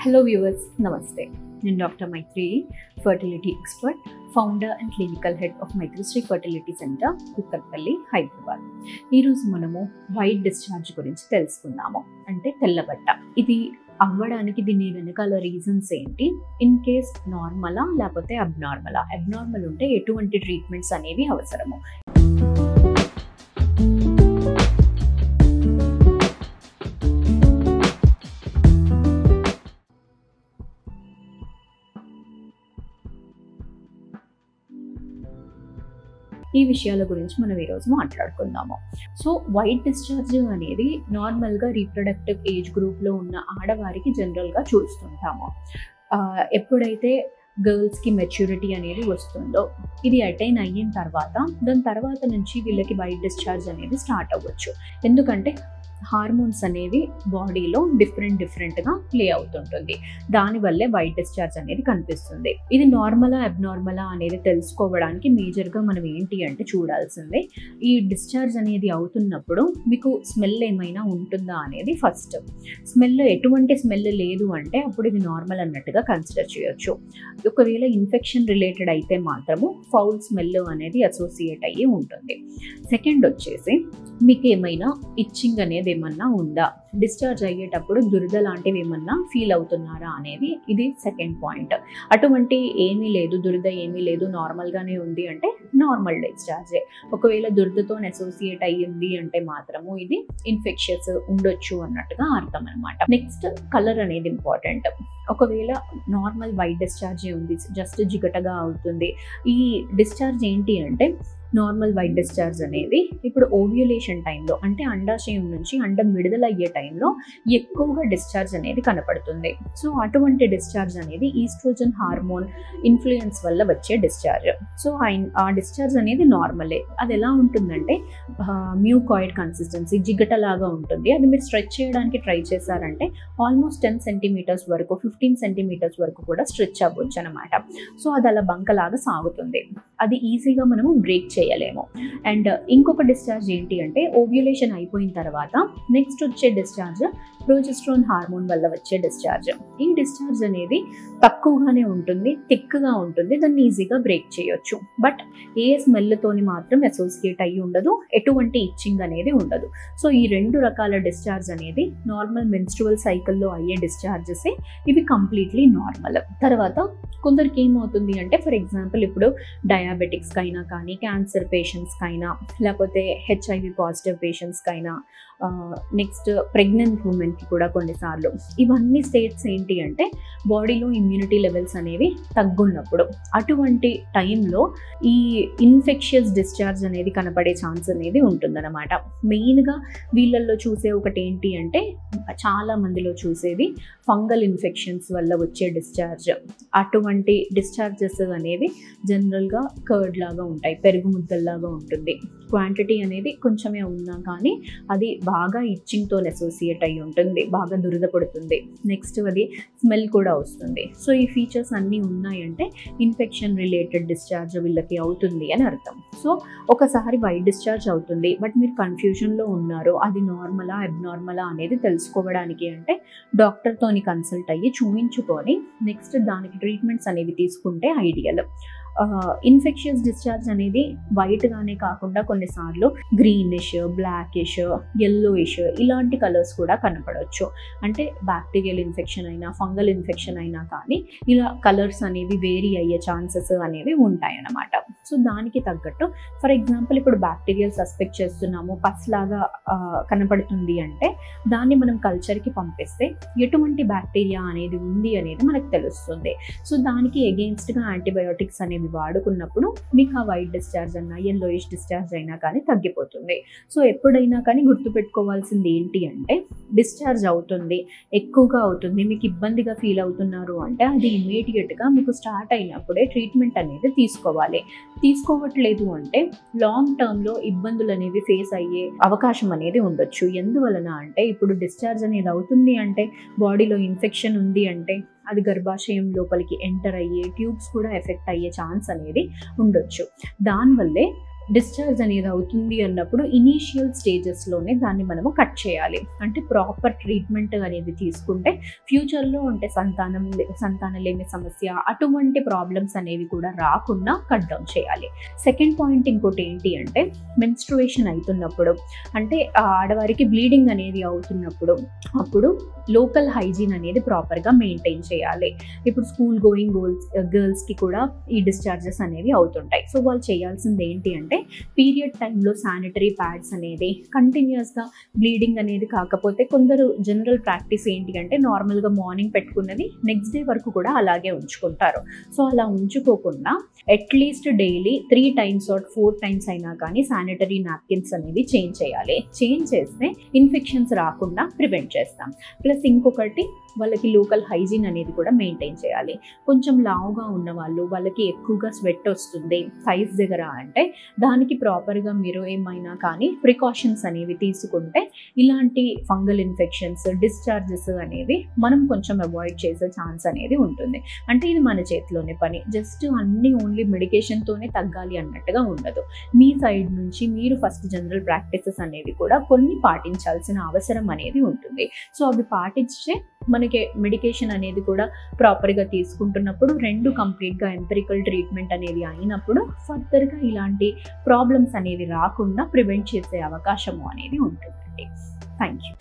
Hello viewers, Namaste. నేను doctor Maitri, fertility expert, founder and clinical head of Maitrishri fertility centre, Kukatpally, Hyderabad. ఈరోజు మనము white discharge గురించి తెలుసుకుందాము. అంటే తెల్లబట్ట. ఇది అవ్వడానికి దీని వెనకాల రీజన్స్ ఏంటి, ఇన్ కేస్ నార్మలా లేకపోతే అబ్నార్మల్ ఉంటే ఎటువంటి ట్రీట్మెంట్స్ అనేవి అవసరము. ఈ విషయాల గురించి మనం ఈరోజు మాట్లాడుకుందాము. సో వైట్ డిశ్చార్జ్ అనేది నార్మల్గా రీప్రొడక్టివ్ ఏజ్ గ్రూప్లో ఉన్న ఆడవారికి జనరల్గా చూస్తుంటాము. ఎప్పుడైతే గర్ల్స్కి మెచ్యూరిటీ అనేది వస్తుందో, ఇది అటైన్ అయిన తర్వాత దాని తర్వాత నుంచి వీళ్ళకి వైట్ డిశ్చార్జ్ అనేది స్టార్ట్ అవ్వచ్చు. ఎందుకంటే హార్మోన్స్ అనేవి బాడీలో డిఫరెంట్గా ప్లే అవుతుంటుంది. దానివల్లే వైట్ డిశ్చార్జ్ అనేది కనిపిస్తుంది. ఇది నార్మలా అబ్నార్మలా అనేది తెలుసుకోవడానికి మేజర్గా మనం ఏంటి అంటే చూడాల్సిందే, ఈ డిశ్చార్జ్ అనేది అవుతున్నప్పుడు మీకు స్మెల్ ఏమైనా ఉంటుందా అనేది ఫస్ట్. స్మెల్ ఎటువంటి స్మెల్ లేదు అంటే అప్పుడు ఇది నార్మల్ అన్నట్టుగా కన్సిడర్ చేయొచ్చు. ఒకవేళ ఇన్ఫెక్షన్ రిలేటెడ్ అయితే మాత్రము ఫౌల్ స్మెల్ అనేది అసోసియేట్ అయ్యి ఉంటుంది. సెకండ్ వచ్చేసి మీకు ఏమైనా ఇచ్చింగ్ అనేది ఏమన్నా ఉందా, డిశ్చార్జ్ అయ్యేటప్పుడు దురద లాంటివి ఏమన్నా ఫీల్ అవుతున్నారా అనేది ఇది సెకండ్ పాయింట్. అటువంటి ఏమీ లేదు, దురద ఏమీ లేదు, నార్మల్గానే ఉంది అంటే నార్మల్ డిశ్చార్జే. ఒకవేళ దురదతో అసోసియేట్ అయ్యింది అంటే మాత్రము ఇది ఇన్ఫెక్షన్స్ ఉండొచ్చు అన్నట్టుగా అర్థం అనమాట. నెక్స్ట్ కలర్ అనేది ఇంపార్టెంట్. ఒకవేళ నార్మల్ వైట్ డిశ్చార్జే ఉంది, జస్ట్ జిగటగా అవుతుంది, ఈ డిశ్చార్జ్ ఏంటి అంటే నార్మల్ వైట్ డిశ్చార్జ్ అనేది ఇప్పుడు ఓవ్యులేషన్ టైంలో, అంటే అండాశయం నుంచి అండం విడుదలయ్యే టైంలో ఎక్కువగా డిశ్చార్జ్ అనేది కనపడుతుంది. సో అటువంటి డిశ్చార్జ్ అనేది ఈస్ట్రోజన్ హార్మోన్ ఇన్ఫ్లుయెన్స్ వల్ల వచ్చే డిశ్చార్జ్. సో ఆ డిశ్చార్జ్ అనేది నార్మలే. అది ఎలా ఉంటుందంటే మ్యూకాయిడ్ కన్సిస్టెన్సీ, జిగటలాగా ఉంటుంది. అది మీరు స్ట్రెచ్ చేయడానికి ట్రై చేశారంటే ఆల్మోస్ట్ 10 సెంటీమీటర్స్ వరకు, 15 సెంటీమీటర్స్ వరకు కూడా స్ట్రెచ్ అవ్వచ్చు అనమాట. సో అది అలా బంకలాగా సాగుతుంది. అది ఈజీగా మనము బ్రేక్ చేయలేము. అండ్ ఇంకొక డిశ్చార్జ్ ఏంటి అంటే ఓవ్యులేషన్ అయిపోయిన తర్వాత నెక్స్ట్ వచ్చే డిశ్చార్జ్ ప్రోజెస్ట్రాన్ హార్మోన్ వల్ల వచ్చే డిశ్చార్జ్. ఈ డిశ్చార్జ్ అనేది తక్కువగానే ఉంటుంది, థిక్గా ఉంటుంది, దాన్ని ఈజీగా బ్రేక్ చేయొచ్చు. బట్ ఏ స్మెల్తోని మాత్రం అసోసియేట్ అయ్యి ఉండదు, ఎటువంటి ఇచ్చింగ్ అనేది ఉండదు. సో ఈ రెండు రకాల డిశ్చార్జ్ అనేది నార్మల్ మెన్స్ట్రువల్ సైకిల్లో అయ్యే డిశ్చార్జెసే. ఇవి కంప్లీట్లీ నార్మల్. తర్వాత కొందరికి ఏమవుతుంది అంటే, ఫర్ ఎగ్జాంపుల్ ఇప్పుడు డయాబెటిక్స్కి అయినా కానీ, క్యాన్సర్ పేషెంట్స్కి అయినా, లేకపోతే హెచ్ఐవి పాజిటివ్ పేషెంట్స్కి అయినా, నెక్స్ట్ ప్రెగ్నెంట్ ఉమెన్కి కూడా కొన్నిసార్లు ఇవన్నీ స్టేట్స్ ఏంటి అంటే బాడీలో ఇమ్యూనిటీ లెవెల్స్ అనేవి తగ్గున్నప్పుడు, అటువంటి టైంలో ఈ ఇన్ఫెక్షియస్ డిశ్చార్జ్ అనేది కనపడే ఛాన్స్ అనేది ఉంటుందన్నమాట. మెయిన్గా వీళ్ళల్లో చూసే ఒకటి ఏంటి అంటే, చాలా మందిలో చూసేది ఫంగల్ ఇన్ఫెక్షన్స్ వల్ల వచ్చే డిశ్చార్జ్. అటువంటి డిశ్చార్జెస్ అనేవి జనరల్గా కర్డ్ లాగా ఉంటాయి, పెరుగు ముద్దల్లాగా ఉంటుంది. క్వాంటిటీ అనేది కొంచెమే ఉన్నా కానీ అది బాగా ఇచ్చింగ్తో అసోసియేట్ అయ్యి ఉంటుంది, బాగా దురద పడుతుంది. నెక్స్ట్ అది స్మెల్ కూడా వస్తుంది. సో ఈ ఫీచర్స్ అన్నీ ఉన్నాయంటే ఇన్ఫెక్షన్ రిలేటెడ్ డిశ్చార్జ్ వీళ్ళకి అవుతుంది అని అర్థం. సో ఒకసారి వైట్ డిశ్చార్జ్ అవుతుంది, బట్ మీరు కన్ఫ్యూజన్లో ఉన్నారు, అది నార్మలా అబ్నార్మలా అనేది తెలుసుకోవడానికి అంటే డాక్టర్తోని కన్సల్ట్ అయ్యి చూపించుకొని నెక్స్ట్ దానికి ట్రీట్మెంట్స్ అనేవి తీసుకుంటే ఐడియల్. ఇన్ఫెక్షియస్ డిశ్చార్జ్ అనేది వైట్గానే కాకుండా కొన్నిసార్లు గ్రీనిష్, బ్లాకిష్, యెల్లోయిష్ ఇలాంటి కలర్స్ కూడా కనపడవచ్చు. అంటే బ్యాక్టీరియల్ ఇన్ఫెక్షన్ అయినా, ఫంగల్ ఇన్ఫెక్షన్ అయినా కానీ ఇలా కలర్స్ అనేవి వేరీ అయ్యే ఛాన్సెస్ అనేవి ఉంటాయి అన్నమాట. సో దానికి తగ్గట్టు, ఫర్ ఎగ్జాంపుల్ ఇప్పుడు బ్యాక్టీరియల్ సస్పెక్ట్ చేస్తున్నాము, పస్లాగా కనపడుతుంది అంటే దాన్ని మనం కల్చర్కి పంపిస్తే ఎటువంటి బ్యాక్టీరియా అనేది ఉంది అనేది మనకు తెలుస్తుంది. సో దానికి ఎగెయిన్స్ట్గా యాంటీబయోటిక్స్ అనేవి వాడుకున్నప్పుడు మీకు ఆ వైట్ డిశ్చార్జ్ అయినా, యెల్లోయిష్ డిశ్చార్జ్ అయినా కానీ తగ్గిపోతుంది. సో ఎప్పుడైనా కానీ గుర్తుపెట్టుకోవాల్సింది ఏంటి అంటే, డిశ్చార్జ్ అవుతుంది, ఎక్కువగా అవుతుంది, మీకు ఇబ్బందిగా ఫీల్ అవుతున్నారు అంటే అది ఇమీడియట్గా మీకు స్టార్ట్ అయినప్పుడే ట్రీట్మెంట్ అనేది తీసుకోవాలి. తీసుకోవట్లేదు అంటే లాంగ్ టర్మ్లో ఇబ్బందులు అనేవి ఫేస్ అయ్యే అవకాశం అనేది ఉండొచ్చు. ఎందువలన అంటే ఇప్పుడు డిశ్చార్జ్ అనేది అవుతుంది అంటే బాడీలో ఇన్ఫెక్షన్ ఉంది అంటే అది గర్భాశయం లోపలికి ఎంటర్ అయ్యే ట్యూబ్స్ కూడా ఎఫెక్ట్ అయ్యే ఛాన్స్ అనేది ఉండొచ్చు. దానివల్లే డిశ్చార్జ్ అనేది అవుతుంది అన్నప్పుడు ఇనీషియల్ స్టేజెస్లోనే దాన్ని మనము కట్ చేయాలి. అంటే ప్రాపర్ ట్రీట్మెంట్ అనేది తీసుకుంటే ఫ్యూచర్లో అంటే సంతానలేమి సమస్య అటువంటి ప్రాబ్లమ్స్ అనేవి కూడా రాకుండా కట్ డౌన్ చేయాలి. సెకండ్ పాయింట్ ఇంకోటి ఏంటి అంటే మెన్స్ట్రుయేషన్ అవుతున్నప్పుడు అంటే ఆడవారికి బ్లీడింగ్ అనేది అవుతున్నప్పుడు అప్పుడు లోకల్ హైజీన్ అనేది ప్రాపర్గా మెయింటైన్ చేయాలి. ఇప్పుడు స్కూల్ గోయింగ్ గర్ల్స్కి కూడా ఈ డిశ్చార్జెస్ అనేవి అవుతుంటాయి. సో వాళ్ళు చేయాల్సింది ఏంటి అంటే పీరియడ్ టైంలో శానిటరీ ప్యాడ్స్ అనేది కంటిన్యూస్గా బ్లీడింగ్ అనేది కాకపోతే కొందరు జనరల్ ప్రాక్టీస్ ఏంటి అంటే నార్మల్గా మార్నింగ్ పెట్టుకున్నది నెక్స్ట్ డే వరకు కూడా అలాగే ఉంచుకుంటారు. సో అలా ఉంచుకోకుండా at least daily 3 times or 4 times అయినా కానీ శానిటరీ నాప్కిన్స్ అనేవి చేంజ్ చేయాలి. చేంజ్ చేస్తే ఇన్ఫెక్షన్స్ రాకుండా ప్రివెంట్ చేస్తాం. ప్లస్ ఇంకొకటి వాళ్ళకి లోకల్ హైజీన్ అనేది కూడా మెయింటైన్ చేయాలి. కొంచెం లావుగా ఉన్న వాళ్ళకి ఎక్కువగా స్వెట్ వస్తుంది థైస్ దగ్గర అంటే దానికి ప్రాపర్గా మీరు ఏమైనా కానీ ప్రికాషన్స్ అనేవి తీసుకుంటే ఇలాంటి ఫంగల్ ఇన్ఫెక్షన్స్ డిశ్చార్జెస్ అనేవి మనం కొంచెం అవాయిడ్ చేసే ఛాన్స్ అనేది ఉంటుంది. అంటే ఇది మన చేతిలోనే పని. జస్ట్ అన్నీ ఓన్లీ మెడికేషన్తోనే తగ్గాలి అన్నట్టుగా ఉండదు. మీ సైడ్ నుంచి మీరు ఫస్ట్ జనరల్ ప్రాక్టీసెస్ అనేవి కూడా కొన్ని పాటించాల్సిన అవసరం అనేది ఉంటుంది. సో అవి పాటించే మనకి మెడికేషన్ అనేది కూడా ప్రాపర్గా తీసుకుంటున్నప్పుడు రెండు కంప్లీట్గా ఎంపెరికల్ ట్రీట్మెంట్ అనేది అయినప్పుడు ఫర్దర్గా ఇలాంటి ప్రాబ్లమ్స్ అనేవి రాకుండా ప్రివెంట్ చేసే అవకాశము అనేది ఉంటుందండి. Thank you.